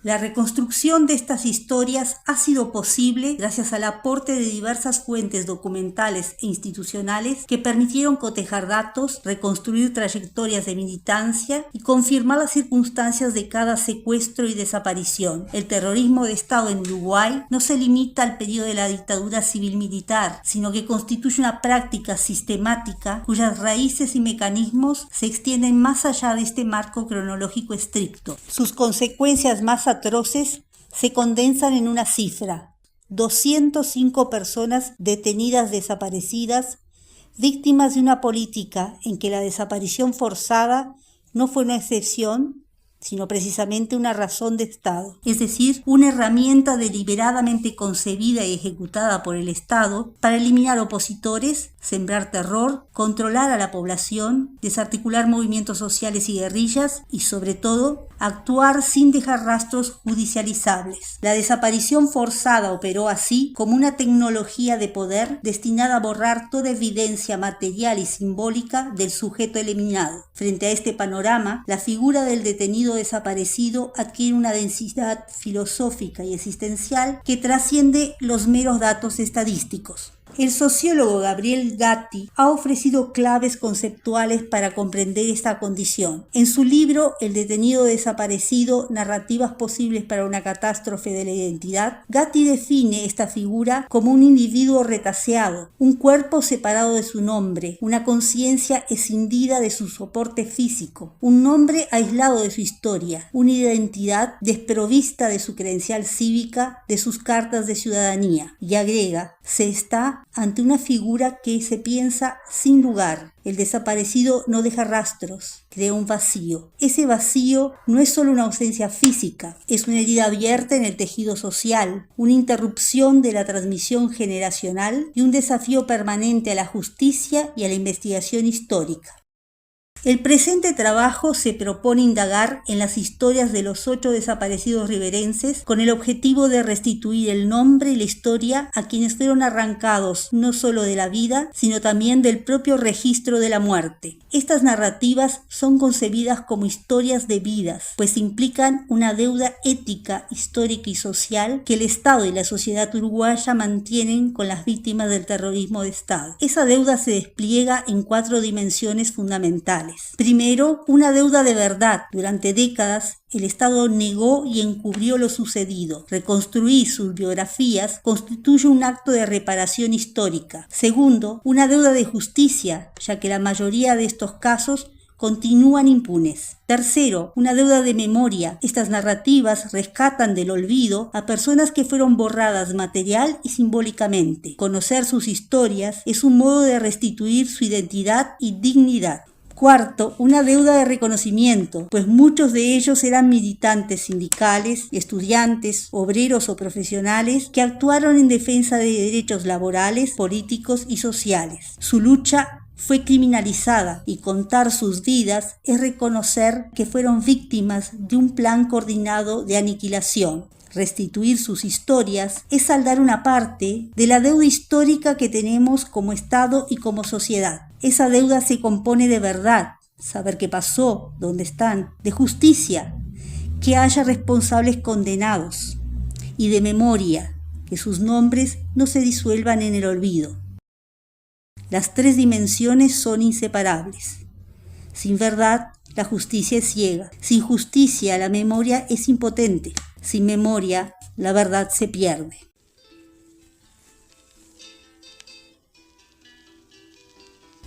La reconstrucción de estas historias ha sido posible gracias al aporte de diversas fuentes documentales e institucionales que permitieron cotejar datos, reconstruir trayectorias de militancia y confirmar las circunstancias de cada secuestro y desaparición. El terrorismo de Estado en Uruguay no se limita al periodo de la dictadura civil-militar, sino que constituye una práctica sistemática cuyas raíces y mecanismos se extienden más allá de este marco cronológico estricto. Sus consecuencias más atroces se condensan en una cifra: 205 personas detenidas desaparecidas, víctimas de una política en que la desaparición forzada no fue una excepción, sino precisamente una razón de Estado, es decir, una herramienta deliberadamente concebida y ejecutada por el Estado para eliminar opositores, sembrar terror, controlar a la población, desarticular movimientos sociales y guerrillas y, sobre todo, actuar sin dejar rastros judicializables. La desaparición forzada operó así como una tecnología de poder destinada a borrar toda evidencia material y simbólica del sujeto eliminado. Frente a este panorama, la figura del detenido desaparecido adquiere una densidad filosófica y existencial que trasciende los meros datos estadísticos. El sociólogo Gabriel Gatti ha ofrecido claves conceptuales para comprender esta condición. En su libro El detenido desaparecido, narrativas posibles para una catástrofe de la identidad, Gatti define esta figura como un individuo retaseado, un cuerpo separado de su nombre, una conciencia escindida de su soporte físico, un nombre aislado de su historia, una identidad desprovista de su credencial cívica, de sus cartas de ciudadanía. Y agrega, se está ante una figura que se piensa sin lugar. El desaparecido no deja rastros, crea un vacío. Ese vacío no es solo una ausencia física, es una herida abierta en el tejido social, una interrupción de la transmisión generacional y un desafío permanente a la justicia y a la investigación histórica. El presente trabajo se propone indagar en las historias de los 8 desaparecidos riverenses con el objetivo de restituir el nombre y la historia a quienes fueron arrancados no solo de la vida, sino también del propio registro de la muerte. Estas narrativas son concebidas como historias de vidas, pues implican una deuda ética, histórica y social que el Estado y la sociedad uruguaya mantienen con las víctimas del terrorismo de Estado. Esa deuda se despliega en 4 dimensiones fundamentales. Primero, una deuda de verdad. Durante décadas, el Estado negó y encubrió lo sucedido. Reconstruir sus biografías constituye un acto de reparación histórica. Segundo, una deuda de justicia, ya que la mayoría de estos casos continúan impunes. Tercero, una deuda de memoria. Estas narrativas rescatan del olvido a personas que fueron borradas material y simbólicamente. Conocer sus historias es un modo de restituir su identidad y dignidad. Cuarto, una deuda de reconocimiento, pues muchos de ellos eran militantes sindicales, estudiantes, obreros o profesionales que actuaron en defensa de derechos laborales, políticos y sociales. Su lucha fue criminalizada y contar sus vidas es reconocer que fueron víctimas de un plan coordinado de aniquilación. Restituir sus historias es saldar una parte de la deuda histórica que tenemos como Estado y como sociedad. Esa deuda se compone de verdad, saber qué pasó, dónde están, de justicia, que haya responsables condenados, y de memoria, que sus nombres no se disuelvan en el olvido. Las 3 dimensiones son inseparables. Sin verdad, la justicia es ciega. Sin justicia, la memoria es impotente. Sin memoria, la verdad se pierde.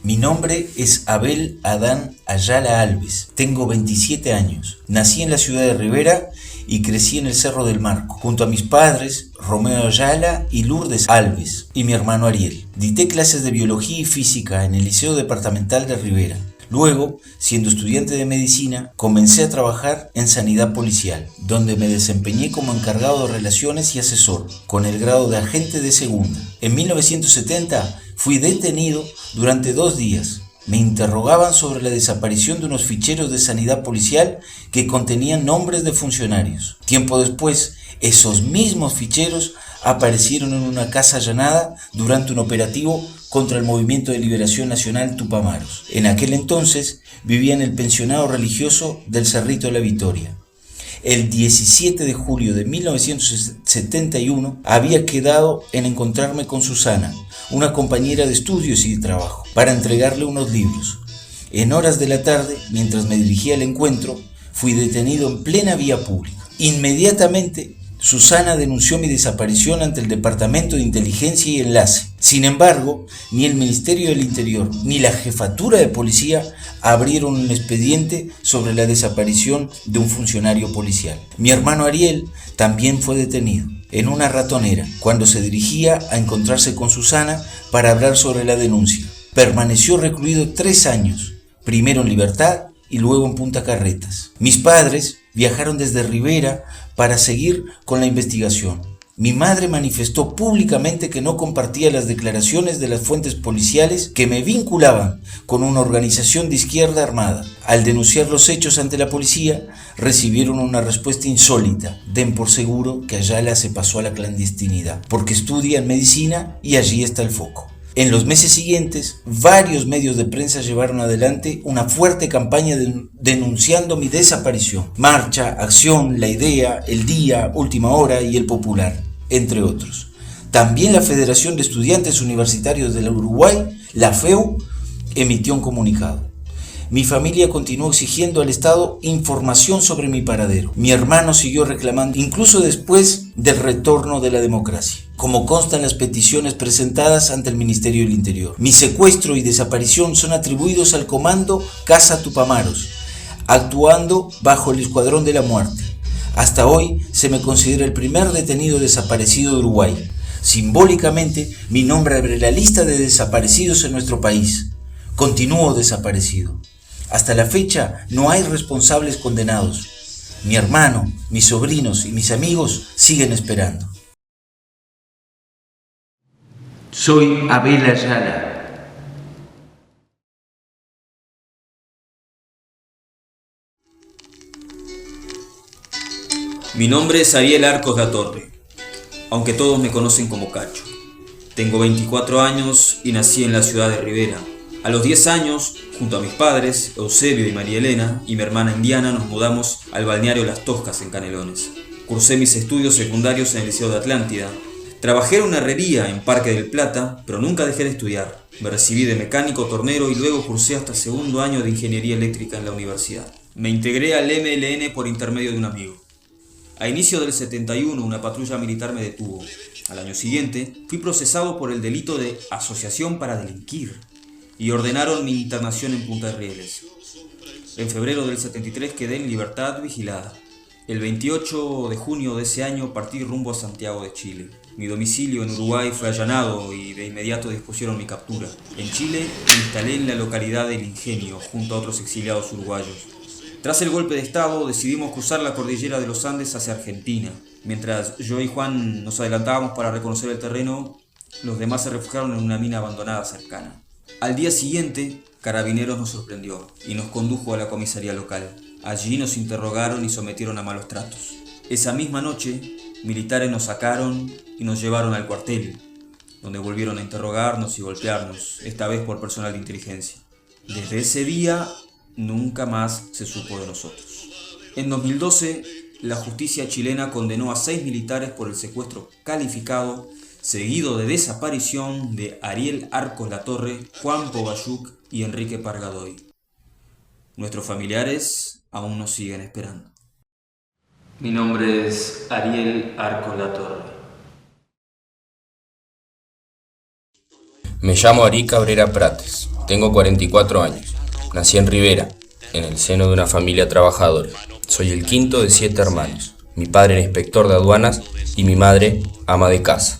Mi nombre es Abel Adán Ayala Alves, tengo 27 años, nací en la ciudad de Rivera y crecí en el Cerro del Marco, junto a mis padres, Romeo Ayala y Lourdes Alves, y mi hermano Ariel. Dicté clases de biología y física en el Liceo Departamental de Rivera. Luego, siendo estudiante de medicina, comencé a trabajar en sanidad policial, donde me desempeñé como encargado de relaciones y asesor, con el grado de agente de segunda. En 1970 fui detenido durante 2 días. Me interrogaban sobre la desaparición de unos ficheros de sanidad policial que contenían nombres de funcionarios. Tiempo después, esos mismos ficheros aparecieron en una casa allanada durante un operativo contra el Movimiento de Liberación Nacional Tupamaros. En aquel entonces vivía en el pensionado religioso del Cerrito de la Victoria. el 17 de julio de 1971 había quedado en encontrarme con Susana, una compañera de estudios y de trabajo, para entregarle unos libros. En horas de la tarde, mientras me dirigía al encuentro, fui detenido en plena vía pública. Inmediatamente, Susana denunció mi desaparición ante el Departamento de Inteligencia y Enlace. Sin embargo, ni el Ministerio del Interior ni la Jefatura de Policía abrieron un expediente sobre la desaparición de un funcionario policial. Mi hermano Ariel también fue detenido en una ratonera cuando se dirigía a encontrarse con Susana para hablar sobre la denuncia. Permaneció recluido 3 años, primero en libertad y luego en Punta Carretas. Mis padres viajaron desde Rivera para seguir con la investigación. Mi madre manifestó públicamente que no compartía las declaraciones de las fuentes policiales que me vinculaban con una organización de izquierda armada. Al denunciar los hechos ante la policía, recibieron una respuesta insólita. Den por seguro que Ayala se pasó a la clandestinidad, porque estudia en medicina y allí está el foco. En los meses siguientes, varios medios de prensa llevaron adelante una fuerte campaña denunciando mi desaparición. Marcha, Acción, La Idea, El Día, Última Hora y El Popular, entre otros. También la Federación de Estudiantes Universitarios del Uruguay, la FEU, emitió un comunicado. Mi familia continuó exigiendo al Estado información sobre mi paradero. Mi hermano siguió reclamando, incluso después del retorno de la democracia, como consta en las peticiones presentadas ante el Ministerio del Interior. Mi secuestro y desaparición son atribuidos al Comando Casa Tupamaros, actuando bajo el Escuadrón de la Muerte. Hasta hoy se me considera el primer detenido desaparecido de Uruguay. Simbólicamente, mi nombre abre la lista de desaparecidos en nuestro país. Continúo desaparecido. Hasta la fecha no hay responsables condenados. Mi hermano, mis sobrinos y mis amigos siguen esperando. Soy Abel Ayala. Mi nombre es Ariel Arcos Latorre, aunque todos me conocen como Cacho. Tengo 24 años y nací en la ciudad de Rivera. A los 10 años, junto a mis padres, Eusebio y María Elena, y mi hermana Indiana, nos mudamos al balneario Las Toscas en Canelones. Cursé mis estudios secundarios en el Liceo de Atlántida. Trabajé en una herrería en Parque del Plata, pero nunca dejé de estudiar. Me recibí de mecánico tornero y luego cursé hasta segundo año de ingeniería eléctrica en la universidad. Me integré al MLN por intermedio de un amigo. A inicio del 71, una patrulla militar me detuvo. Al año siguiente, fui procesado por el delito de asociación para delinquir y ordenaron mi internación en Punta de Rieles. En febrero del 73 quedé en libertad vigilada. El 28 de junio de ese año partí rumbo a Santiago de Chile. Mi domicilio en Uruguay fue allanado y de inmediato dispusieron mi captura. En Chile me instalé en la localidad del Ingenio junto a otros exiliados uruguayos. Tras el golpe de Estado decidimos cruzar la cordillera de los Andes hacia Argentina. Mientras yo y Juan nos adelantábamos para reconocer el terreno, los demás se refugiaron en una mina abandonada cercana. Al día siguiente, Carabineros nos sorprendió y nos condujo a la comisaría local. Allí nos interrogaron y sometieron a malos tratos. Esa misma noche, militares nos sacaron y nos llevaron al cuartel, donde volvieron a interrogarnos y golpearnos, esta vez por personal de inteligencia. Desde ese día, nunca más se supo de nosotros. En 2012, la justicia chilena condenó a 6 militares por el secuestro calificado, seguido de desaparición de Ariel Arcos Latorre, Juan Pobayuk y Enrique Pargadoy. Nuestros familiares aún nos siguen esperando. Mi nombre es Ariel Arcos Latorre. Me llamo Ari Cabrera Prates, tengo 44 años. Nací en Rivera, en el seno de una familia trabajadora. Soy el quinto de 7 hermanos. Mi padre era inspector de aduanas y mi madre ama de casa.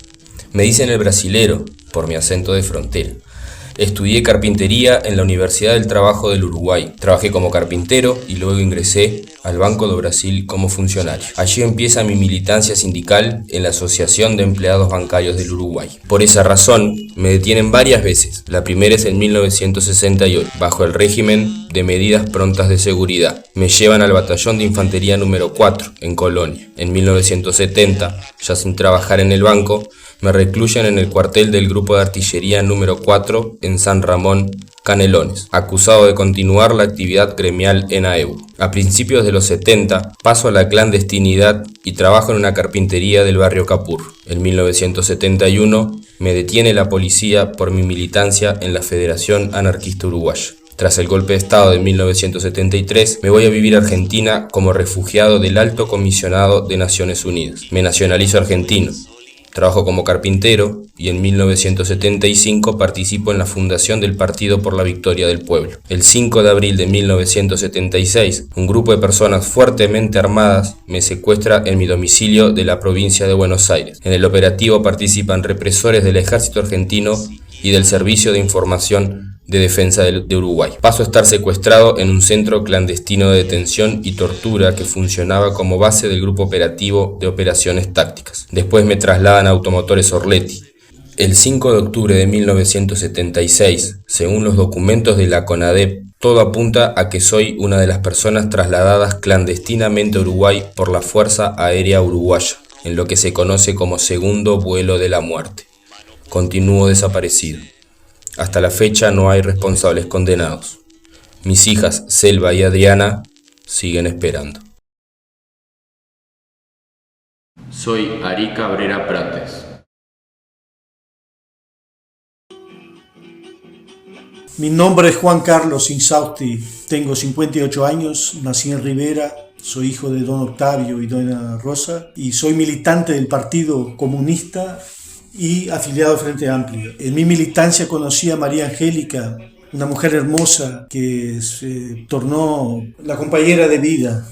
Me dicen el brasilero, por mi acento de frontera. Estudié carpintería en la Universidad del Trabajo del Uruguay. Trabajé como carpintero y luego ingresé al Banco do Brasil como funcionario. Allí empieza mi militancia sindical en la Asociación de Empleados Bancarios del Uruguay. Por esa razón, me detienen varias veces. La primera es en 1968, bajo el régimen de medidas prontas de seguridad. Me llevan al batallón de infantería número 4, en Colonia. En 1970, ya sin trabajar en el banco, me recluyen en el cuartel del grupo de artillería número 4 en San Ramón, Canelones, acusado de continuar la actividad gremial en AEU. A principios de los 70 paso a la clandestinidad y trabajo en una carpintería del barrio Capur. En 1971 me detiene la policía por mi militancia en la Federación Anarquista Uruguaya. Tras el golpe de Estado de 1973, me voy a vivir a Argentina como refugiado del Alto Comisionado de Naciones Unidas. Me nacionalizo argentino. Trabajo como carpintero y en 1975 participo en la fundación del Partido por la Victoria del Pueblo. El 5 de abril de 1976, un grupo de personas fuertemente armadas me secuestra en mi domicilio de la provincia de Buenos Aires. En el operativo participan represores del Ejército Argentino y del Servicio de Información de Defensa de Uruguay. Paso a estar secuestrado en un centro clandestino de detención y tortura que funcionaba como base del Grupo Operativo de Operaciones Tácticas. Después me trasladan a Automotores Orletti. El 5 de octubre de 1976, según los documentos de la CONADEP, todo apunta a que soy una de las personas trasladadas clandestinamente a Uruguay por la Fuerza Aérea Uruguaya, en lo que se conoce como segundo vuelo de la muerte. Continúo desaparecido. Hasta la fecha no hay responsables condenados. Mis hijas Selva y Adriana siguen esperando. Soy Ari Cabrera Prates. Mi nombre es Juan Carlos Insausti, tengo 58 años, nací en Rivera, soy hijo de don Octavio y doña Rosa y soy militante del Partido Comunista y afiliado al Frente Amplio. En mi militancia conocí a María Angélica, una mujer hermosa que se tornó la compañera de vida.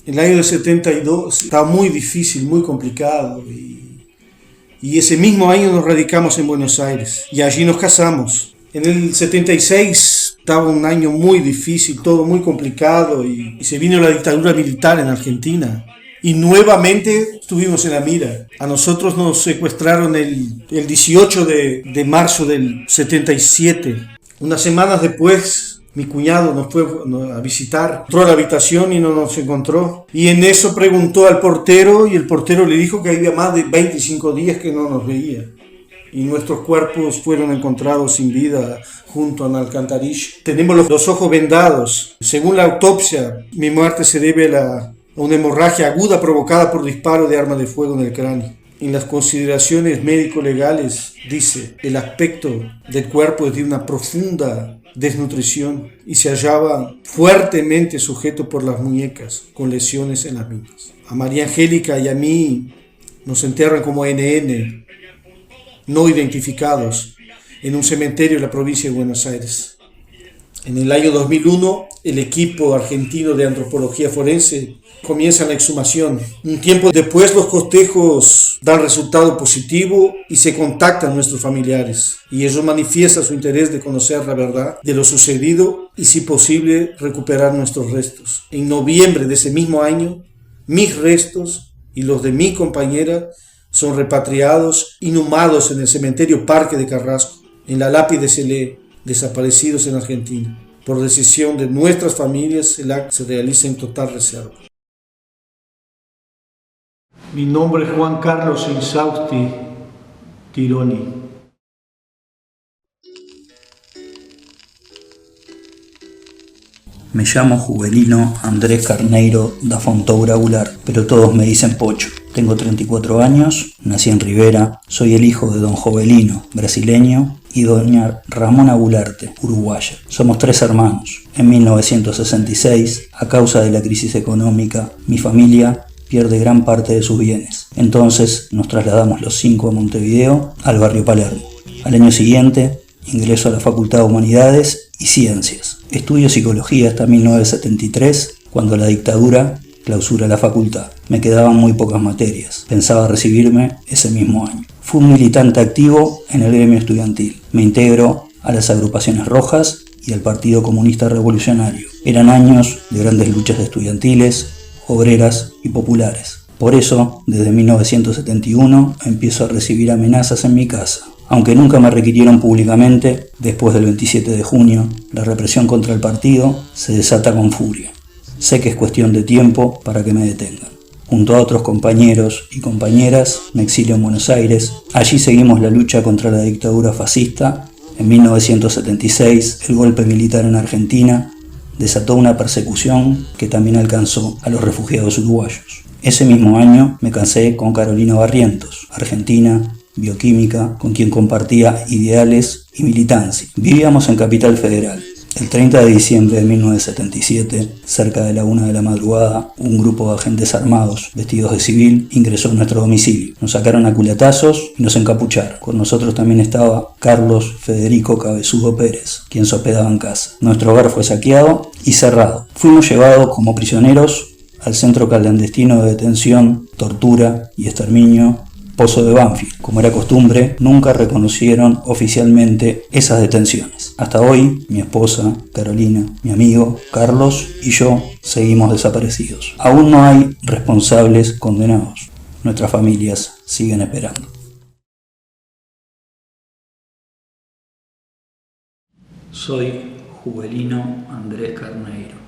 En el año del 72 estaba muy difícil, muy complicado y ese mismo año nos radicamos en Buenos Aires y allí nos casamos. En el 76 estaba un año muy difícil, todo muy complicado y se vino la dictadura militar en Argentina. Y nuevamente estuvimos en la mira. A nosotros nos secuestraron el 18 de marzo del 77. Unas semanas después, mi cuñado nos fue a visitar. Entró a la habitación y no nos encontró. Y en eso preguntó al portero y el portero le dijo que había más de 25 días que no nos veía. Y nuestros cuerpos fueron encontrados sin vida junto a una alcantarilla. Tenemos los ojos vendados. Según la autopsia, mi muerte se debe a una hemorragia aguda provocada por disparo de arma de fuego en el cráneo. En las consideraciones médico-legales dice, el aspecto del cuerpo es de una profunda desnutrición y se hallaba fuertemente sujeto por las muñecas, con lesiones en las mismas. A María Angélica y a mí nos enterran como NN, no identificados, en un cementerio de la provincia de Buenos Aires. En el año 2001, el equipo argentino de antropología forense comienza la exhumación. Un tiempo después, los costejos dan resultado positivo y se contactan nuestros familiares. Y ellos manifiestan su interés de conocer la verdad de lo sucedido y, si posible, recuperar nuestros restos. En noviembre de ese mismo año, mis restos y los de mi compañera son repatriados, inhumados en el cementerio Parque de Carrasco. En la lápide se lee: desaparecidos en Argentina. Por decisión de nuestras familias, el acto se realiza en total reserva. Mi nombre es Juan Carlos Insausti Tironi. Me llamo Juvelino Andrés Carneiro da Fontoura Goulart, pero todos me dicen Pocho. Tengo 34 años, nací en Rivera, soy el hijo de don Jovelino, brasileño, y doña Ramona Goularte, uruguaya. Somos 3 hermanos. En 1966, a causa de la crisis económica, mi familia pierde gran parte de sus bienes. Entonces nos trasladamos los 5 a Montevideo, al barrio Palermo. Al año siguiente, ingreso a la Facultad de Humanidades y Ciencias. Estudio psicología hasta 1973, cuando la dictadura clausura la facultad. Me quedaban muy pocas materias. Pensaba recibirme ese mismo año. Fui un militante activo en el gremio estudiantil. Me integro a las agrupaciones rojas y al Partido Comunista Revolucionario. Eran años de grandes luchas estudiantiles, obreras y populares. Por eso, desde 1971, empiezo a recibir amenazas en mi casa. Aunque nunca me requirieron públicamente, después del 27 de junio, la represión contra el partido se desata con furia. Sé que es cuestión de tiempo para que me detengan. Junto a otros compañeros y compañeras, me exilio en Buenos Aires. Allí seguimos la lucha contra la dictadura fascista En 1976, el golpe militar en Argentina desató una persecución que también alcanzó a los refugiados uruguayos. Ese mismo año me casé con Carolina Barrientos, argentina, bioquímica, con quien compartía ideales y militancia. Vivíamos en Capital Federal. El 30 de diciembre de 1977, cerca de la 1 de la madrugada, un grupo de agentes armados, vestidos de civil, ingresó a nuestro domicilio. Nos sacaron a culatazos y nos encapucharon. Con nosotros también estaba Carlos Federico Cabezudo Pérez, quien se hospedaba en casa. Nuestro hogar fue saqueado y cerrado. Fuimos llevados como prisioneros al centro clandestino de detención, tortura y exterminio Pozo de Banfield. Como era costumbre, nunca reconocieron oficialmente esas detenciones. Hasta hoy, mi esposa, Carolina, mi amigo, Carlos y yo seguimos desaparecidos. Aún no hay responsables condenados. Nuestras familias siguen esperando. Soy Juvelino Andrés Carneiro.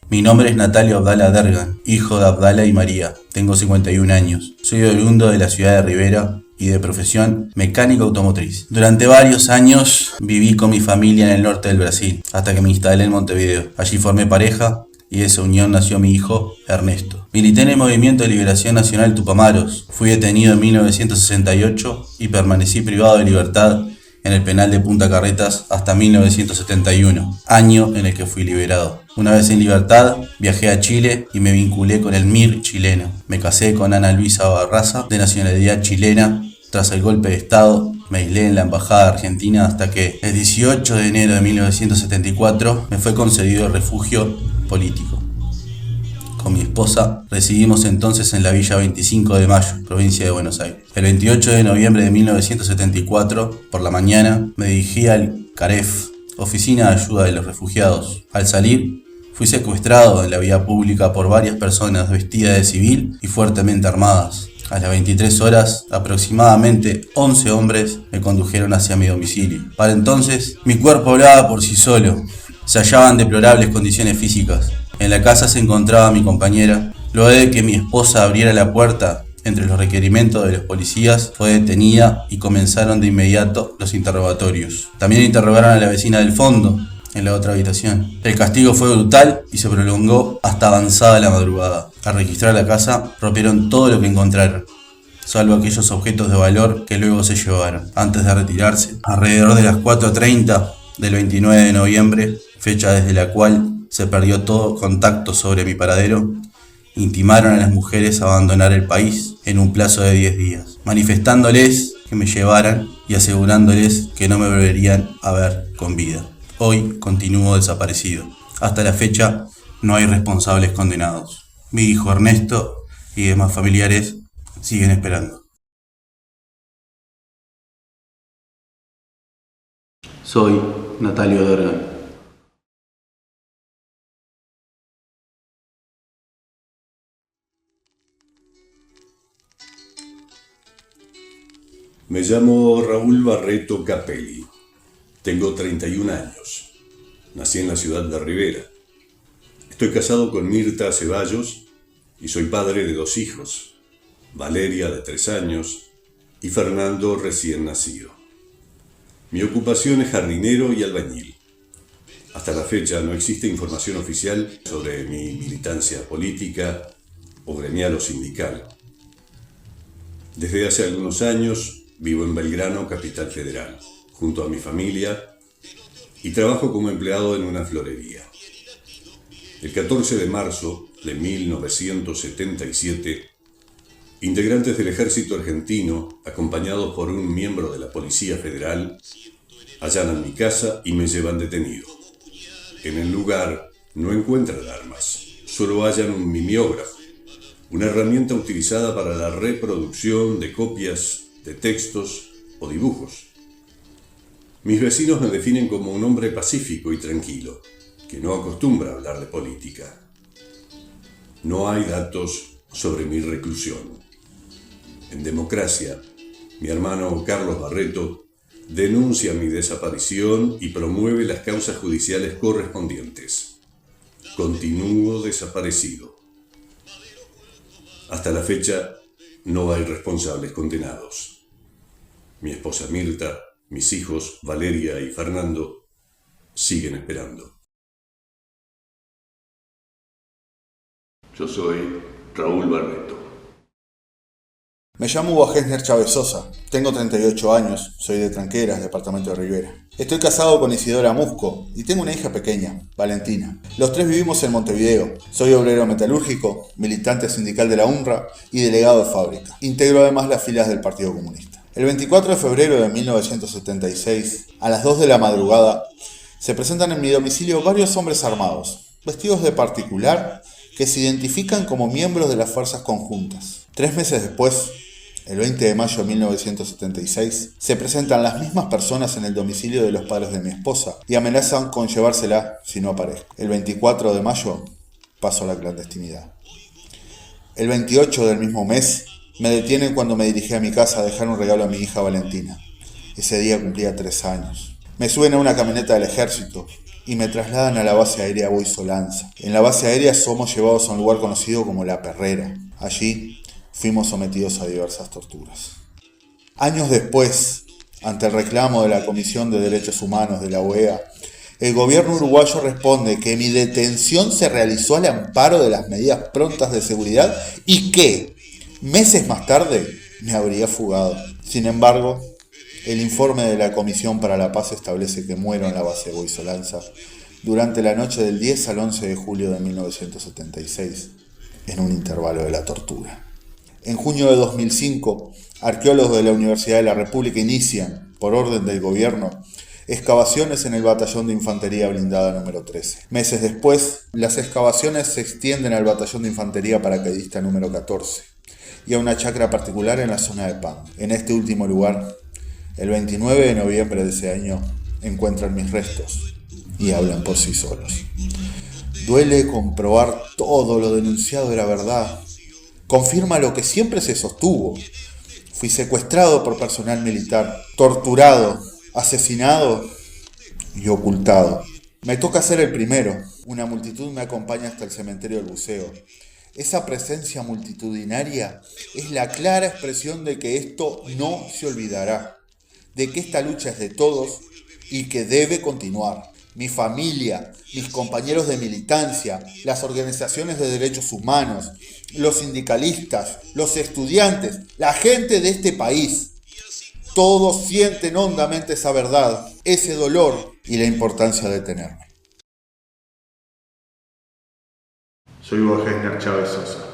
Mi nombre es Natalio Abdala Dergan, hijo de Abdala y María. Tengo 51 años. Soy oriundo de la ciudad de Rivera y de profesión mecánico automotriz. Durante varios años viví con mi familia en el norte del Brasil, hasta que me instalé en Montevideo. Allí formé pareja y de esa unión nació mi hijo, Ernesto. Milité en el Movimiento de Liberación Nacional Tupamaros. Fui detenido en 1968 y permanecí privado de libertad en el penal de Punta Carretas hasta 1971, año en el que fui liberado. Una vez en libertad, viajé a Chile y me vinculé con el MIR chileno. Me casé con Ana Luisa Barraza, de nacionalidad chilena. Tras el golpe de Estado, me aislé en la Embajada Argentina hasta que el 18 de enero de 1974 me fue concedido el refugio político. Con mi esposa residimos entonces en la Villa 25 de Mayo, provincia de Buenos Aires. El 28 de noviembre de 1974, por la mañana, me dirigí al CAREF, Oficina de Ayuda de los Refugiados. Al salir, fui secuestrado en la vía pública por varias personas vestidas de civil y fuertemente armadas. A las 23 horas, aproximadamente 11 hombres me condujeron hacia mi domicilio. Para entonces, mi cuerpo hablaba por sí solo. Se hallaban en deplorables condiciones físicas. En la casa se encontraba mi compañera. Luego de que mi esposa abriera la puerta, entre los requerimientos de los policías, fue detenida y comenzaron de inmediato los interrogatorios. También interrogaron a la vecina del fondo, en la otra habitación. El castigo fue brutal y se prolongó hasta avanzada la madrugada. Al registrar la casa, rompieron todo lo que encontraron, salvo aquellos objetos de valor que luego se llevaron. Antes de retirarse, alrededor de las 4:30 del 29 de noviembre, fecha desde la cual se perdió todo contacto sobre mi paradero, intimaron a las mujeres a abandonar el país en un plazo de 10 días, manifestándoles que me llevaran y asegurándoles que no me volverían a ver con vida. Hoy continúo desaparecido. Hasta la fecha no hay responsables condenados. Mi hijo Ernesto y demás familiares siguen esperando. Soy Natalio Dergan. Me llamo Raúl Barreto Capelli. Tengo 31 años. Nací en la ciudad de Rivera. Estoy casado con Mirta Ceballos y soy padre de 2 hijos, Valeria, de 3 años, y Fernando, recién nacido. Mi ocupación es jardinero y albañil. Hasta la fecha no existe información oficial sobre mi militancia política o gremial o sindical. Desde hace algunos años vivo en Belgrano, Capital Federal, junto a mi familia, y trabajo como empleado en una florería. El 14 de marzo de 1977, integrantes del ejército argentino, acompañados por un miembro de la Policía Federal, allanan mi casa y me llevan detenido. En el lugar no encuentran armas, solo hallan un mimeógrafo, una herramienta utilizada para la reproducción de copias de textos o dibujos. Mis vecinos me definen como un hombre pacífico y tranquilo, que no acostumbra a hablar de política. No hay datos sobre mi reclusión. En democracia, mi hermano Carlos Barreto denuncia mi desaparición y promueve las causas judiciales correspondientes. Continúo desaparecido. Hasta la fecha no hay responsables condenados. Mi esposa Mirta, mis hijos Valeria y Fernando siguen esperando. Yo soy Raúl Barreto. Me llamo Hugo Gessner Chávez Sosa, tengo 38 años, soy de Tranqueras, departamento de Rivera. Estoy casado con Isidora Musco y tengo una hija pequeña, Valentina. Los tres vivimos en Montevideo. Soy obrero metalúrgico, militante sindical de la UNRWA y delegado de fábrica. Integro además las filas del Partido Comunista. El 24 de febrero de 1976, a las 2 de la madrugada, se presentan en mi domicilio varios hombres armados, vestidos de particular, que se identifican como miembros de las fuerzas conjuntas. 3 meses después, el 20 de mayo de 1976, se presentan las mismas personas en el domicilio de los padres de mi esposa y amenazan con llevársela si no aparezco. El 24 de mayo paso a la clandestinidad. El 28 del mismo mes me detienen cuando me dirigí a mi casa a dejar un regalo a mi hija Valentina. Ese día cumplía 3 años. Me suben a una camioneta del ejército y me trasladan a la base aérea Boisolanza. En la base aérea somos llevados a un lugar conocido como La Perrera. Allí fuimos sometidos a diversas torturas. Años después, ante el reclamo de la Comisión de Derechos Humanos de la OEA, el gobierno uruguayo responde que mi detención se realizó al amparo de las medidas prontas de seguridad y que, meses más tarde, me habría fugado. Sin embargo, el informe de la Comisión para la Paz establece que muero en la base de Boisolanza durante la noche del 10 al 11 de julio de 1976, en un intervalo de la tortura. En junio de 2005, arqueólogos de la Universidad de la República inician, por orden del gobierno, excavaciones en el batallón de infantería blindada número 13. Meses después, las excavaciones se extienden al batallón de infantería paracaidista número 14 y a una chacra particular en la zona de Pan. En este último lugar, el 29 de noviembre de ese año, encuentran mis restos y hablan por sí solos. Duele comprobar todo lo denunciado era verdad. Confirma lo que siempre se sostuvo. Fui secuestrado por personal militar, torturado, asesinado y ocultado. Me toca ser el primero. Una multitud me acompaña hasta el cementerio del buceo. Esa presencia multitudinaria es la clara expresión de que esto no se olvidará, de que esta lucha es de todos y que debe continuar. Mi familia, mis compañeros de militancia, las organizaciones de derechos humanos, los sindicalistas, los estudiantes, la gente de este país, todos sienten hondamente esa verdad, ese dolor y la importancia de tenerme. Soy Hugo Gessner Chávez Sosa.